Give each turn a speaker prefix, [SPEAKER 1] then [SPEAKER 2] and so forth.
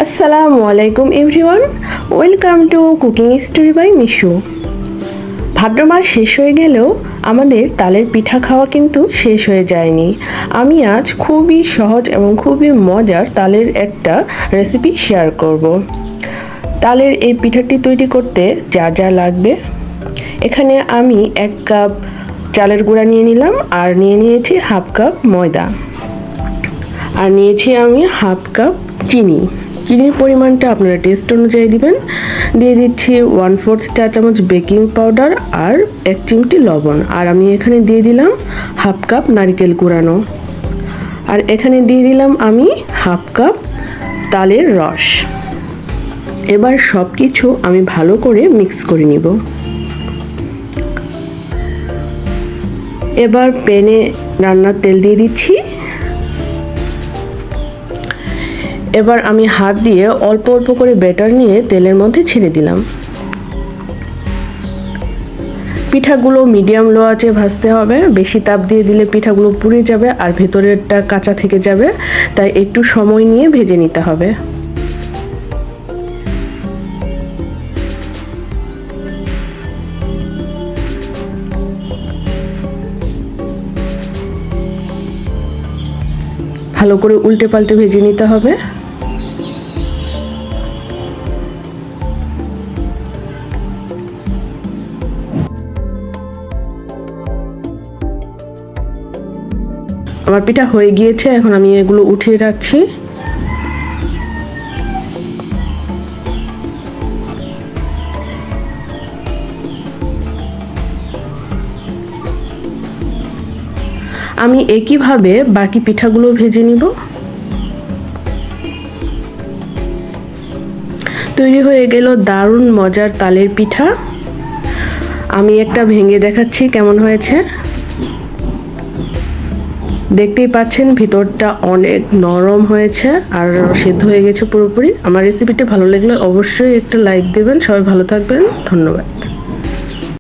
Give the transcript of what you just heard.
[SPEAKER 1] আসসালামু আলাইকুম everyone, welcome to cooking story by Mishu. ভাদ্র মাস শেষ হয়ে গেলেও আমাদের তালের পিঠা খাওয়া কিন্তু শেষ হয়ে যায়নি। আমি আজ খুবই সহজ এবং খুবই মজার তালের একটা রেসিপি শেয়ার করব। তালের এই পিঠাটি তৈরি করতে যা যা লাগবে, এখানে আমি 1 কাপ চালের গুঁড়া নিয়ে নিলাম, আর নিয়ে নিয়েছি হাফ কাপ ময়দা, আর নিয়েছি আমি হাফ কাপ চিনি। চিনির পরিমাণটা আপনারা টেস্ট অনুযায়ী দিবেন। দিয়ে দিচ্ছি 1/4 চা চামচ বেকিং পাউডার আর 1 চিমটি লবণ। আর আমি এখানে দিয়ে দিলাম হাফ কাপ নারকেল কুড়ানো, আর এখানে দিয়ে দিলাম আমি হাফ কাপ তালের রস। এবার সব কিছু আমি ভালো করে মিক্স করে নিব। এবার প্যানে রান্নার তেল দিয়ে দিচ্ছি। এবার আমি হাত দিয়ে অল্প অল্প করে ব্যাটার নিয়ে তেলের মধ্যে ছেড়ে দিলাম। পিঠাগুলো মিডিয়াম লো আঁচে ভাজতে হবে, বেশি তাপ দিয়ে দিলে পিঠাগুলো পুড়ে যাবে আর ভেতরেরটা কাঁচা থেকে যাবে, তাই একটু সময় নিয়ে ভেজে নিতে হবে। ভালো করে উল্টে পাল্টে ভেজে নিতে হবে। আমার পিঠা হয়ে গিয়েছে, এখন আমি এগুলো উঠিয়ে রাখছি। আমি একইভাবে বাকি পিঠাগুলো ভেজে নিব। তৈরি হয়ে গেল দারুণ মজার তালের পিঠা। আমি একটা ভেঙে দেখাচ্ছি কেমন হয়েছে। দেখতেই পাচ্ছেন ভিতরটা অনেক নরম হয়েছে আর সিদ্ধ হয়ে গেছে পুরোপুরি। আমার রেসিপিটা ভালো লাগলে অবশ্যই একটা লাইক দেবেন। সবাই ভালো থাকবেন, ধন্যবাদ।